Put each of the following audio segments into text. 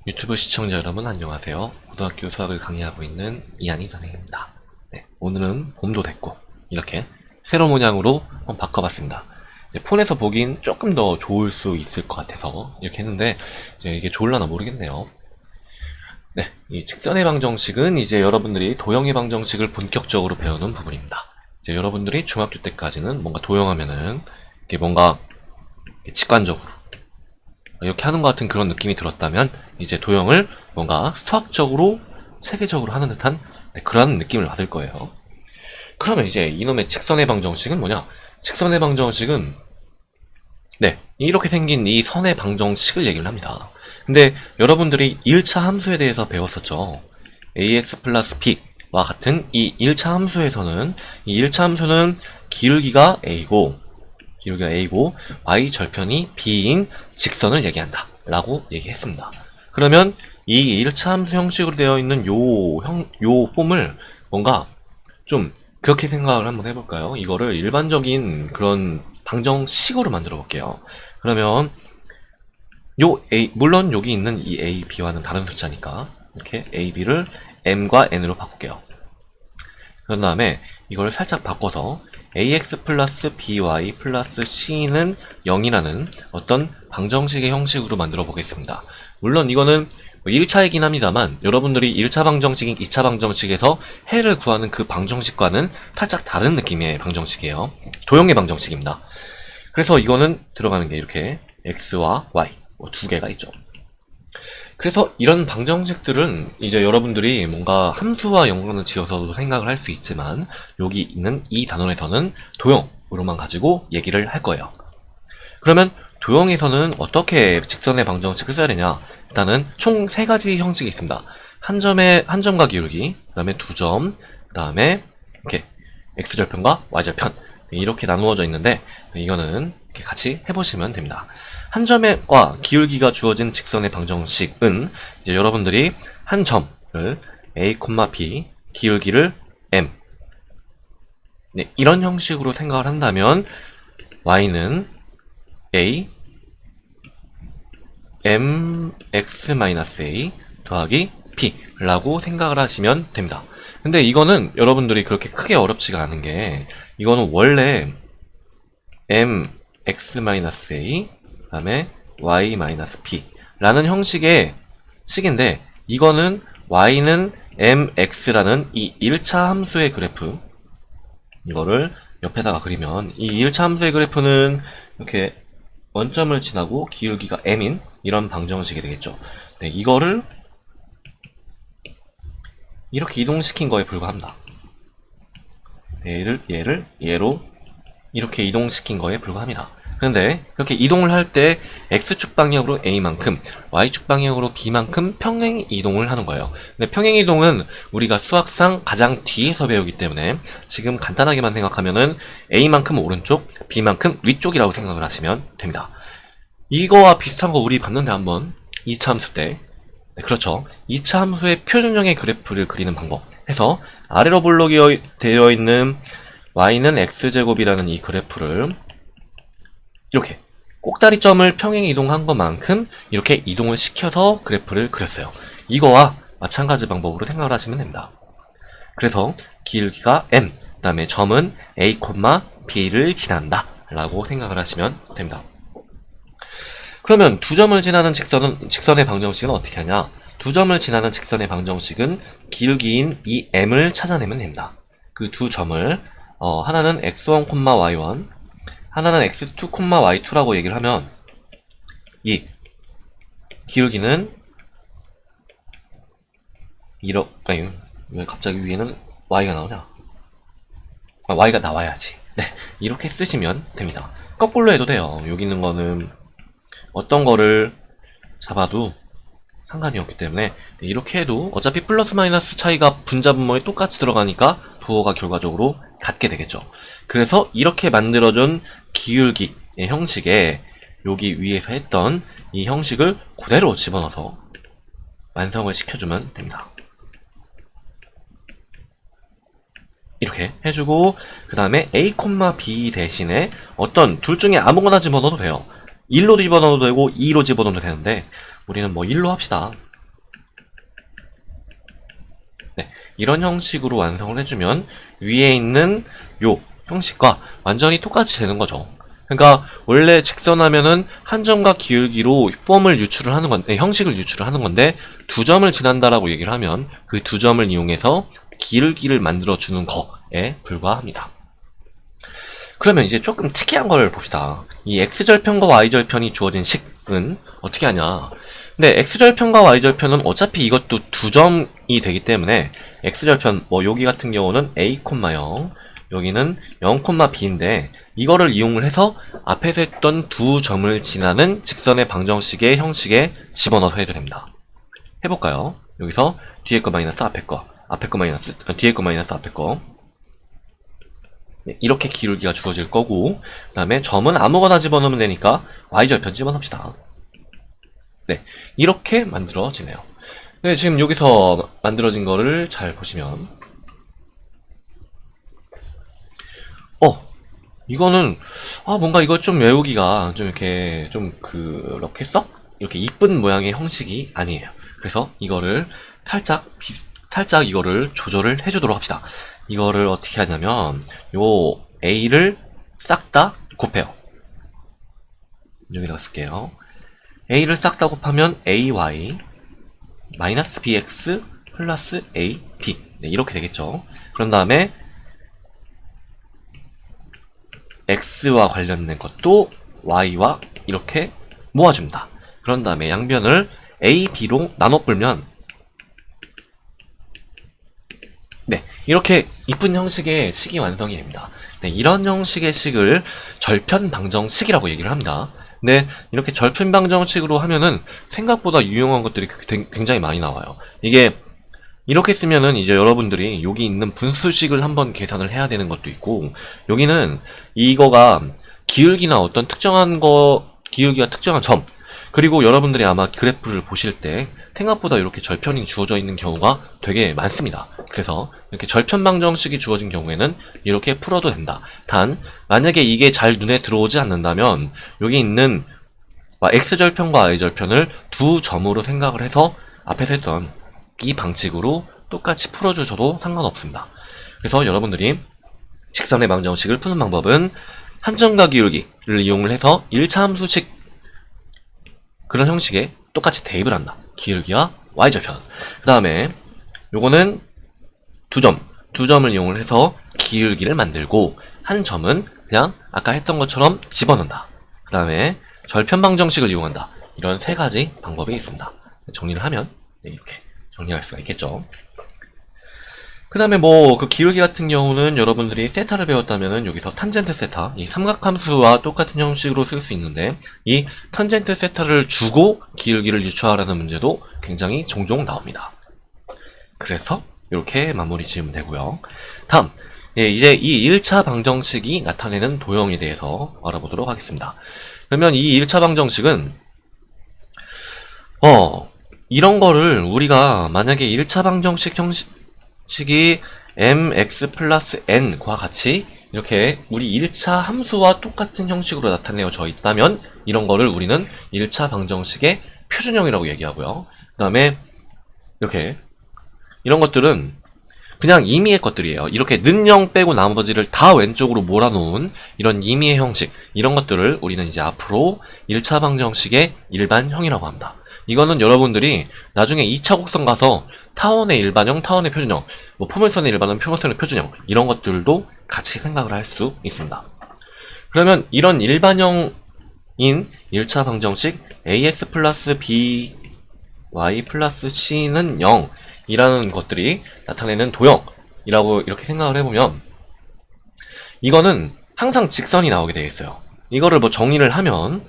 유튜브 시청자 여러분 안녕하세요. 고등학교 수학을 강의하고 있는 이한희 선생님입니다. 네, 오늘은 봄도 됐고 이렇게 세로 문양으로 한번 바꿔봤습니다. 폰에서 보긴 조금 더 좋을 수 있을 것 같아서 이렇게 했는데 이게 좋을라나 모르겠네요. 네, 이 직선의 방정식은 이제 여러분들이 도형의 방정식을 본격적으로 배우는 부분입니다. 이제 여러분들이 중학교 때까지는 뭔가 도형하면은 이게 뭔가 직관적으로 이렇게 하는 것 같은 그런 느낌이 들었다면 이제 도형을 뭔가 수학적으로 체계적으로 하는 듯한 그런 느낌을 받을 거예요. 그러면 이제 이놈의 직선의 방정식은 뭐냐? 직선의 방정식은 이렇게 생긴 이 선의 방정식을 얘기를 합니다. 근데 여러분들이 1차 함수에 대해서 배웠었죠. ax 플러스 b와 같은 이 1차 함수에서는 이 1차 함수는 기울기가 a고 y 절편이 b인 직선을 얘기한다 라고 얘기했습니다. 그러면 이 1차 함수 형식으로 되어 있는 요 폼을 뭔가 좀 그렇게 생각을 한번 해볼까요? 이거를 일반적인 그런 방정식으로 만들어 볼게요. 그러면 물론 여기 있는 이 a, b와는 다른 숫자니까 이렇게 a, b를 m과 n으로 바꿀게요. 그런 다음에 이걸 살짝 바꿔서 ax 플러스 by 플러스 c는 0이라는 어떤 방정식의 형식으로 만들어 보겠습니다. 물론 이거는 1차이긴 합니다만 여러분들이 1차 방정식인 2차 방정식에서 해를 구하는 그 방정식과는 살짝 다른 느낌의 방정식이에요. 도형의 방정식입니다. 그래서 이거는 들어가는 게 이렇게 x와 y 두 개가 있죠. 그래서 이런 방정식들은 이제 여러분들이 뭔가 함수와 연관을 지어서도 생각을 할 수 있지만 여기 있는 이 단원에서는 도형으로만 가지고 얘기를 할 거예요. 그러면 도형에서는 어떻게 직선의 방정식을 써야 되냐? 일단은 총 3가지 형식이 있습니다. 한 점과 기울기, 그 다음에 2점, 그 다음에 이렇게 x절편과 y절편 이렇게 나누어져 있는데 이거는 이렇게 같이 해보시면 됩니다. 한 점과 기울기가 주어진 직선의 방정식은 이제 여러분들이 한 점을 a, b, 기울기를 m 이런 형식으로 생각을 한다면 y는 a mx-a 더하기 b 라고 생각을 하시면 됩니다. 근데 이거는 여러분들이 그렇게 크게 어렵지가 않은 게 이거는 원래 mx-a 그 다음에 y-b 라는 형식의 식인데 이거는 y는 mx라는 이 1차 함수의 그래프 이거를 옆에다가 그리면 이 1차 함수의 그래프는 이렇게 원점을 지나고 기울기가 m인 이런 방정식이 되겠죠. 이거를 이렇게 이동시킨 거에 불과합니다. 얘로 이렇게 이동시킨 거에 불과합니다. 그런데 그렇게 이동을 할 때 x축 방향으로 a만큼 y축 방향으로 b만큼 평행 이동을 하는 거예요. 근데 평행 이동은 우리가 수학상 가장 뒤에서 배우기 때문에 지금 간단하게만 생각하면은 a만큼 오른쪽, b만큼 위쪽이라고 생각을 하시면 됩니다. 이거와 비슷한 거 우리 봤는데 한번 2차 함수 때 그렇죠. 2차 함수의 표준형의 그래프를 그리는 방법 해서 아래로 블록이 되어 있는 y는 x제곱이라는 이 그래프를 이렇게 꼭다리점을 평행 이동한 것만큼 이렇게 이동을 시켜서 그래프를 그렸어요. 이거와 마찬가지 방법으로 생각을 하시면 됩니다. 그래서 기울기가 m, 그 다음에 점은 a, b를 지난다 라고 생각을 하시면 됩니다. 그러면 두 점을 지나는 직선의 방정식은 어떻게 하냐? 두 점을 지나는 직선의 방정식은 기울기인 이 m을 찾아내면 됩니다. 그 두 점을 하나는 x1, y1 하나는 x2, y2라고 얘기를 하면 이 기울기는 아니 왜 갑자기 위에는 y가 나오냐? y가 나와야지. 이렇게 쓰시면 됩니다. 거꾸로 해도 돼요. 여기 있는 거는 어떤 거를 잡아도 상관이 없기 때문에 이렇게 해도 어차피 플러스 마이너스 차이가 분자 분모에 똑같이 들어가니까 부호가 결과적으로 같게 되겠죠. 그래서 이렇게 만들어준 기울기의 형식에 여기 위에서 했던 이 형식을 그대로 집어넣어서 완성을 시켜주면 됩니다. 이렇게 해주고 그 다음에 a, b 대신에 어떤 둘 중에 아무거나 집어넣어도 돼요. 1로 집어넣어도 되고 2로 집어넣어도 되는데 우리는 뭐 1로 합시다. 이런 형식으로 완성을 해주면 위에 있는 요 형식과 완전히 똑같이 되는 거죠. 그러니까 원래 직선하면은 한 점과 기울기로 폼을 유출을 하는 건데, 형식을 유출을 하는 건데, 두 점을 지난다라고 얘기를 하면 그 두 점을 이용해서 기울기를 만들어 주는 거에 불과합니다. 그러면 이제 조금 특이한 걸 봅시다. 이 x절편과 y절편이 주어진 식은 어떻게 하냐. 근데 x절편과 y절편은 어차피 이것도 두 점이 되기 때문에 x절편, 뭐 여기 같은 경우는 a, 0, 여기는 0, b인데 이거를 이용을 해서 앞에서 했던 두 점을 지나는 직선의 방정식의 형식에 집어넣어서 해도 됩니다. 해볼까요? 여기서 뒤에 거 마이너스 앞에 거, 앞에 거 마이너스, 뒤에 거 마이너스 앞에 거. 네, 이렇게 기울기가 주어질 거고, 그 다음에 점은 아무거나 집어넣으면 되니까 y절편 집어넣읍시다. 네, 이렇게 만들어지네요. 네, 지금 여기서 만들어진 거를 잘 보시면, 이거는 뭔가 이거 좀 외우기가 좀 이렇게 좀 그렇게 썩 이렇게 이쁜 모양의 형식이 아니에요. 그래서 이거를 살짝 이거를 조절을 해주도록 합시다. 이거를 어떻게 하냐면 요 a를 싹 다 곱해요. 여기다가 쓸게요. a를 싹 다 곱하면 ay 마이너스 bx 플러스 ab, 네, 이렇게 되겠죠. 그런 다음에 x와 관련된 것도 y와 이렇게 모아줍니다. 그런 다음에 양변을 a, b로 나눠 불면, 네, 이렇게 이쁜 형식의 식이 완성이 됩니다. 네, 이런 형식의 식을 절편방정식이라고 얘기를 합니다. 네, 이렇게 절편방정식으로 하면은 생각보다 유용한 것들이 굉장히 많이 나와요. 이게 이렇게 쓰면은 이제 여러분들이 여기 있는 분수식을 한번 계산을 해야 되는 것도 있고, 여기는 이거가 기울기나 어떤 특정한 기울기가 특정한 점, 그리고 여러분들이 아마 그래프를 보실 때 생각보다 이렇게 절편이 주어져 있는 경우가 되게 많습니다. 그래서 이렇게 절편방정식이 주어진 경우에는 이렇게 풀어도 된다. 단 만약에 이게 잘 눈에 들어오지 않는다면 여기 있는 x절편과 y절편을 두 점으로 생각을 해서 앞에서 했던 이 방식으로 똑같이 풀어주셔도 상관없습니다. 그래서 여러분들이 직선의 방정식을 푸는 방법은 한 점과 기울기를 이용을 해서 1차 함수식 그런 형식에 똑같이 대입을 한다. 기울기와 y절편. 그 다음에 요거는 두 점을 이용을 해서 기울기를 만들고 한 점은 그냥 아까 했던 것처럼 집어넣는다. 그 다음에 절편 방정식을 이용한다. 이런 세 가지 방법이 있습니다. 정리를 하면 이렇게 정리할 수가 있겠죠. 그 다음에 뭐 그 기울기 같은 경우는 여러분들이 세타를 배웠다면은 여기서 탄젠트 세타, 이 삼각함수와 똑같은 형식으로 쓸 수 있는데 이 탄젠트 세타를 주고 기울기를 유추하라는 문제도 굉장히 종종 나옵니다. 그래서 이렇게 마무리 지으면 되고요. 다음, 이제 이 1차 방정식이 나타내는 도형에 대해서 알아보도록 하겠습니다. 그러면 이 1차 방정식은 이런 거를 우리가 만약에 1차 방정식 형식이 mx 플러스 n과 같이 이렇게 우리 1차 함수와 똑같은 형식으로 나타내어져 있다면 이런 거를 우리는 1차 방정식의 표준형이라고 얘기하고요. 그 다음에 이렇게 이런 것들은 그냥 임의의 것들이에요. 이렇게 는영 빼고 나머지를 다 왼쪽으로 몰아놓은 이런 임의의 형식, 이런 것들을 우리는 이제 앞으로 1차 방정식의 일반형이라고 합니다. 이거는 여러분들이 나중에 2차 곡선 가서 타원의 일반형, 타원의 표준형, 뭐 포물선의 일반형, 포물선의 표준형 이런 것들도 같이 생각을 할 수 있습니다. 그러면 이런 일반형인 1차 방정식 ax 플러스 by 플러스 c는 0 이라는 것들이 나타내는 도형이라고 이렇게 생각을 해보면 이거는 항상 직선이 나오게 되어 있어요. 이거를 뭐 정리를 하면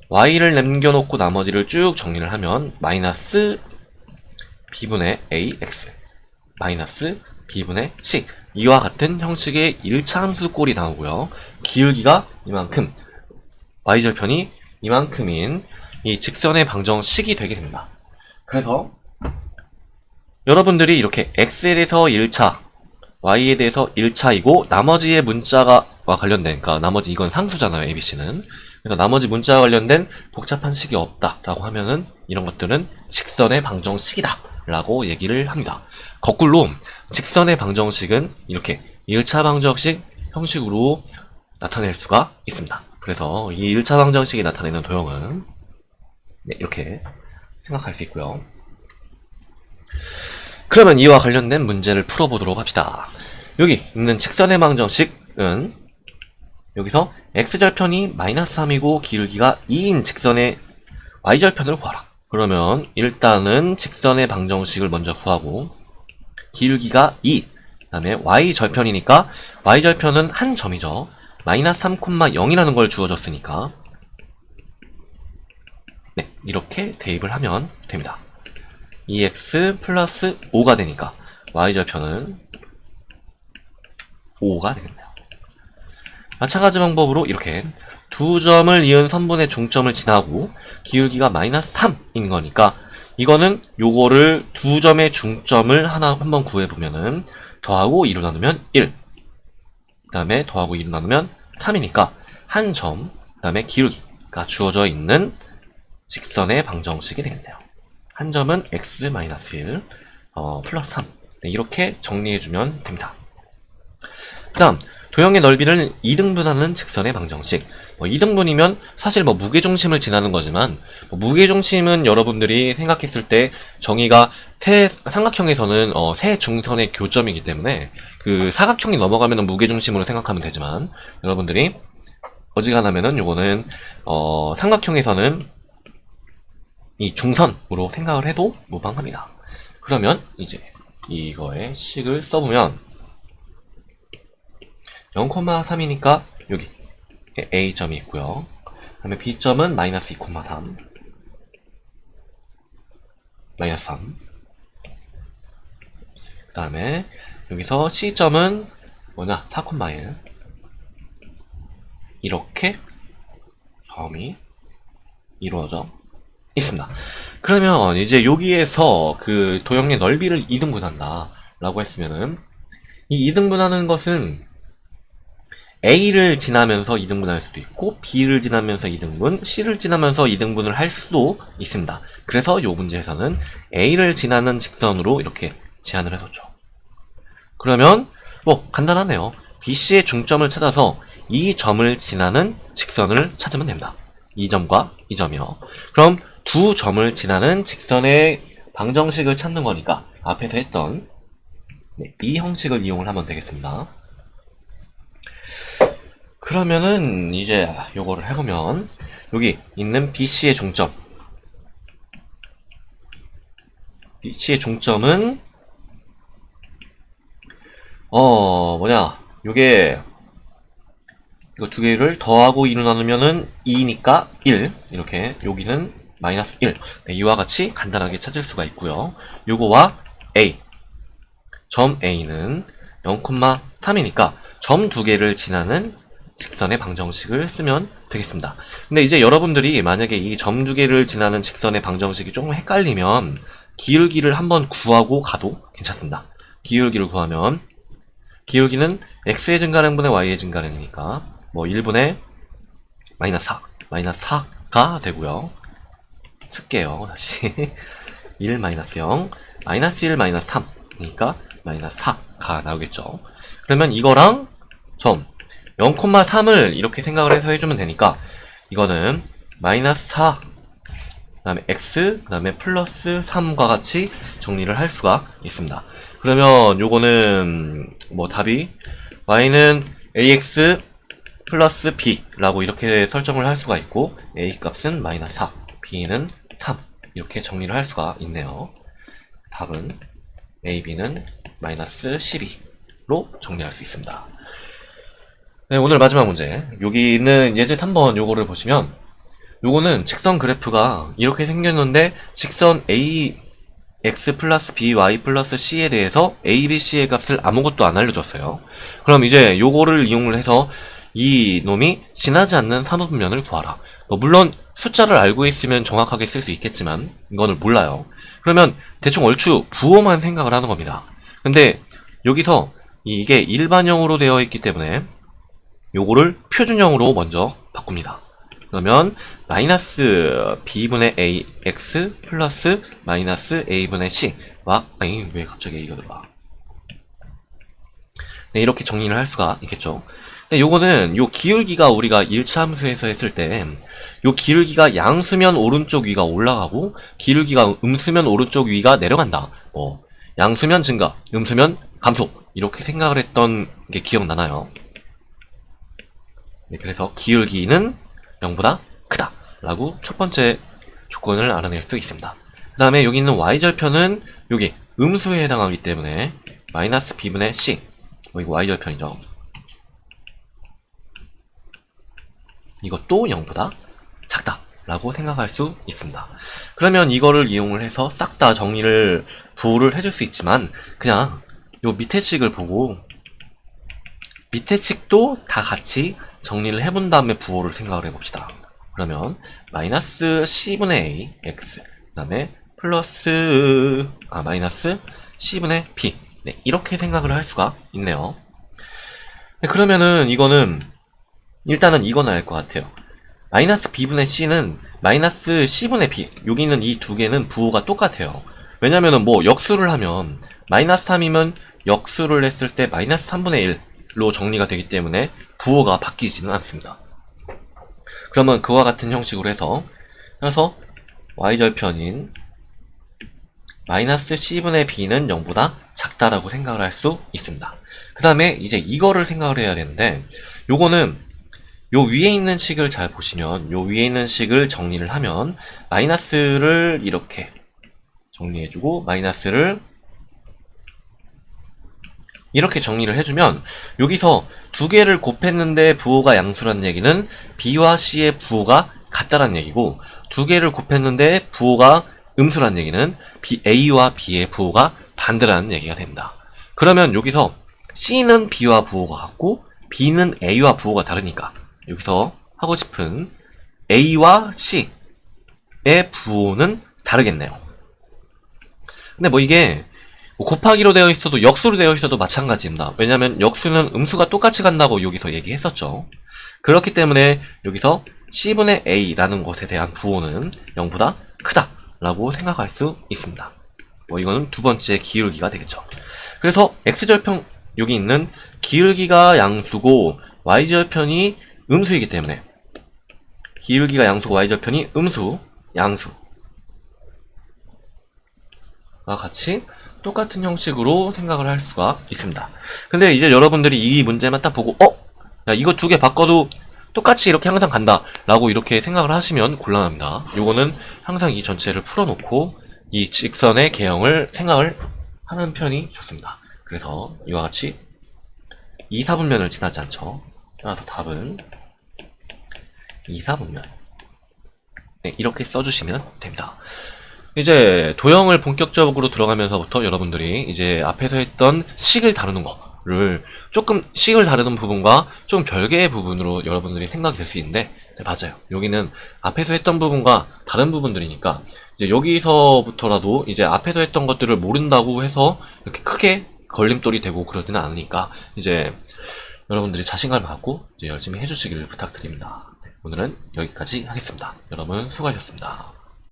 y를 남겨놓고 나머지를 쭉 정리를 하면 마이너스 b분의 ax 마이너스 b분의 c 이와 같은 형식의 1차 함수 꼴이 나오고요. 기울기가 이만큼, y절편이 이만큼인 이 직선의 방정식이 되게 됩니다. 그래서 여러분들이 이렇게 x에 대해서 1차, y에 대해서 1차이고 나머지의 문자와 관련된, 그러니까 나머지 이건 상수잖아요, abc는. 그래서 나머지 문자와 관련된 복잡한 식이 없다라고 하면은 이런 것들은 직선의 방정식이다 라고 얘기를 합니다. 거꾸로 직선의 방정식은 이렇게 1차 방정식 형식으로 나타낼 수가 있습니다. 그래서 이 1차 방정식이 나타내는 도형은 네, 이렇게 생각할 수 있고요. 그러면 이와 관련된 문제를 풀어보도록 합시다. 여기 있는 직선의 방정식은 여기서 x절편이 -3이고 기울기가 2인 직선의 y절편을 구하라. 그러면 일단은 직선의 방정식을 먼저 구하고 기울기가 2, 그 다음에 y절편이니까 y절편은 한 점이죠. -3,0이라는 걸 주어졌으니까 네, 이렇게 대입을 하면 됩니다. 2x 플러스 5가 되니까 y절편은 5가 되겠네요. 마찬가지 방법으로 이렇게 두 점을 이은 선분의 중점을 지나고 기울기가 -3인 거니까 이거는 요거를 두 점의 중점을 한번 구해보면은 더하고 2로 나누면 1, 그 다음에 더하고 2로 나누면 3이니까 한 점, 그 다음에 기울기가 주어져 있는 직선의 방정식이 되겠네요. 한 점은 x-1 플러스 3 네, 이렇게 정리해주면 됩니다. 그 다음 도형의 넓이를 2등분하는 직선의 방정식. 2등분이면 사실 무게중심을 지나는 거지만 무게중심은 여러분들이 생각했을 때 정의가 삼각형에서는 세 중선의 교점이기 때문에 그 사각형이 넘어가면 무게중심으로 생각하면 되지만 여러분들이 어지간하면은 요거는 삼각형에서는 이 중선으로 생각을 해도 무방합니다. 그러면 이제 이거의 식을 써보면 0,3이니까 여기 A점이 있고요. 그 다음에 B점은 -2,3 -3 그 다음에 여기서 C점은 뭐냐 4,1 이렇게 점이 이루어져 있습니다. 그러면 이제 여기에서 그 도형의 넓이를 2등분한다 라고 했으면은 이 2등분하는 것은 A를 지나면서 2등분할 수도 있고 B를 지나면서 2등분, C를 지나면서 2등분을 할 수도 있습니다. 그래서 이 문제에서는 A를 지나는 직선으로 이렇게 제한을 해뒀죠. 그러면 간단하네요. BC의 중점을 찾아서 이 점을 지나는 직선을 찾으면 됩니다. 이 점과 이 점이요. 그럼 두 점을 지나는 직선의 방정식을 찾는 거니까 앞에서 했던 이 형식을 이용을 하면 되겠습니다. 그러면은 이제 요거를 해보면 여기 있는 BC의 중점 BC의 중점은 요게 이거 두 개를 더하고 2로 나누면은 2니까 1 이렇게 여기는 -1 네, 이와 같이 간단하게 찾을 수가 있고요. 요거와 A 점 A는 0,3이니까 점 두 개를 지나는 직선의 방정식을 쓰면 되겠습니다. 근데 이제 여러분들이 만약에 이 점 두 개를 지나는 직선의 방정식이 조금 헷갈리면 기울기를 한번 구하고 가도 괜찮습니다. 기울기를 구하면 기울기는 x의 증가량분의 y의 증가량이니까 1분의 -4가 되고요. 쓸게요. 다시 1 -0 -1 -3이니까 -4가 나오겠죠. 그러면 이거랑 점 0,3을 이렇게 생각을 해서 해주면 되니까 이거는 -4 그 다음에 x 그 다음에 플러스 3과 같이 정리를 할 수가 있습니다. 그러면 요거는 답이 y는 ax 플러스 b 라고 이렇게 설정을 할 수가 있고 a 값은 -4 b는 3 이렇게 정리를 할 수가 있네요. 답은 a, b는 -12로 정리할 수 있습니다. 네, 오늘 마지막 문제. 여기 있는 예제 3번 요거를 보시면 요거는 직선 그래프가 이렇게 생겼는데 직선 a x 플러스 b y 플러스 c에 대해서 a, b, c의 값을 아무것도 안 알려줬어요. 그럼 이제 요거를 이용을 해서 이 놈이 지나지 않는 삼분면을 구하라. 물론 숫자를 알고 있으면 정확하게 쓸 수 있겠지만 이거는 몰라요. 그러면 대충 얼추 부호만 생각을 하는 겁니다. 근데 여기서 이게 일반형으로 되어 있기 때문에 요거를 표준형으로 먼저 바꿉니다. 그러면 마이너스 b분의 ax 플러스 마이너스 a분의 c와 아니 왜 갑자기 a가 들어가. 네, 이렇게 정리를 할 수가 있겠죠. 근데 요거는 요 기울기가 우리가 1차 함수에서 했을 때 요 기울기가 양수면 오른쪽 위가 올라가고 기울기가 음수면 오른쪽 위가 내려간다. 양수면 증가, 음수면 감소 이렇게 생각을 했던 게 기억나나요? 네, 그래서 기울기는 0보다 크다 라고 첫 번째 조건을 알아낼 수 있습니다. 그 다음에 여기 있는 y절편은 여기 음수에 해당하기 때문에 마이너스 b분의 c 이거 y절편이죠. 이것도 0보다 작다 라고 생각할 수 있습니다. 그러면 이거를 이용을 해서 싹 다 정리를 부호를 해줄 수 있지만 그냥 요 밑에 식을 보고 밑에 식도 다 같이 정리를 해본 다음에 부호를 생각을 해봅시다. 그러면 마이너스 c분의 a x 그 다음에 플러스 마이너스 c분의 b 네, 이렇게 생각을 할 수가 있네요. 네, 그러면은 이거는 일단은 이거는 알 것 같아요. 마이너스 b분의 c는 마이너스 c분의 b 여기 있는 이 두 개는 부호가 똑같아요. 왜냐면은 뭐 역수를 하면 마이너스 3이면 역수를 했을 때 마이너스 3분의 1로 정리가 되기 때문에 부호가 바뀌지는 않습니다. 그러면 그와 같은 형식으로 해서 y절편인 마이너스 c분의 b는 0보다 작다라고 생각을 할 수 있습니다. 그 다음에 이제 이거를 생각을 해야 되는데 요거는 요 위에 있는 식을 잘 보시면 요 위에 있는 식을 정리를 하면 마이너스를 이렇게 정리해주고 마이너스를 이렇게 정리를 해주면 여기서 두 개를 곱했는데 부호가 양수라는 얘기는 b와 c의 부호가 같다라는 얘기고 두 개를 곱했는데 부호가 음수라는 얘기는 a와 b의 부호가 반대라는 얘기가 됩니다. 그러면 여기서 c는 b와 부호가 같고 b는 a와 부호가 다르니까 여기서 하고 싶은 a와 c의 부호는 다르겠네요. 근데 뭐 이게 곱하기로 되어 있어도 역수로 되어 있어도 마찬가지입니다. 왜냐면 역수는 음수가 똑같이 간다고 여기서 얘기했었죠. 그렇기 때문에 여기서 c분의 a라는 것에 대한 부호는 0보다 크다 라고 생각할 수 있습니다. 뭐 이거는 두 번째 기울기가 되겠죠. 그래서 x절편 여기 있는 기울기가 양수고 y절편이 음수이기 때문에 기울기가 양수고 y절편이 음수, 양수와 같이 똑같은 형식으로 생각을 할 수가 있습니다. 근데 이제 여러분들이 이 문제만 딱 보고 야 이거 두 개 바꿔도 똑같이 이렇게 항상 간다 라고 이렇게 생각을 하시면 곤란합니다. 요거는 항상 이 전체를 풀어놓고 이 직선의 개형을 생각을 하는 편이 좋습니다. 그래서 이와 같이 2, 4분면을 지나지 않죠. 따라서 답은 2, 4분면 네, 이렇게 써주시면 됩니다. 이제 도형을 본격적으로 들어가면서부터 여러분들이 이제 앞에서 했던 식을 다루는 거를 조금 식을 다루는 부분과 좀 별개의 부분으로 여러분들이 생각이 될 수 있는데 네, 맞아요. 여기는 앞에서 했던 부분과 다른 부분들이니까 이제 여기서부터라도 이제 앞에서 했던 것들을 모른다고 해서 이렇게 크게 걸림돌이 되고 그러지는 않으니까 이제 여러분들이 자신감을 갖고 이제 열심히 해주시기를 부탁드립니다. 오늘은 여기까지 하겠습니다. 여러분 수고하셨습니다.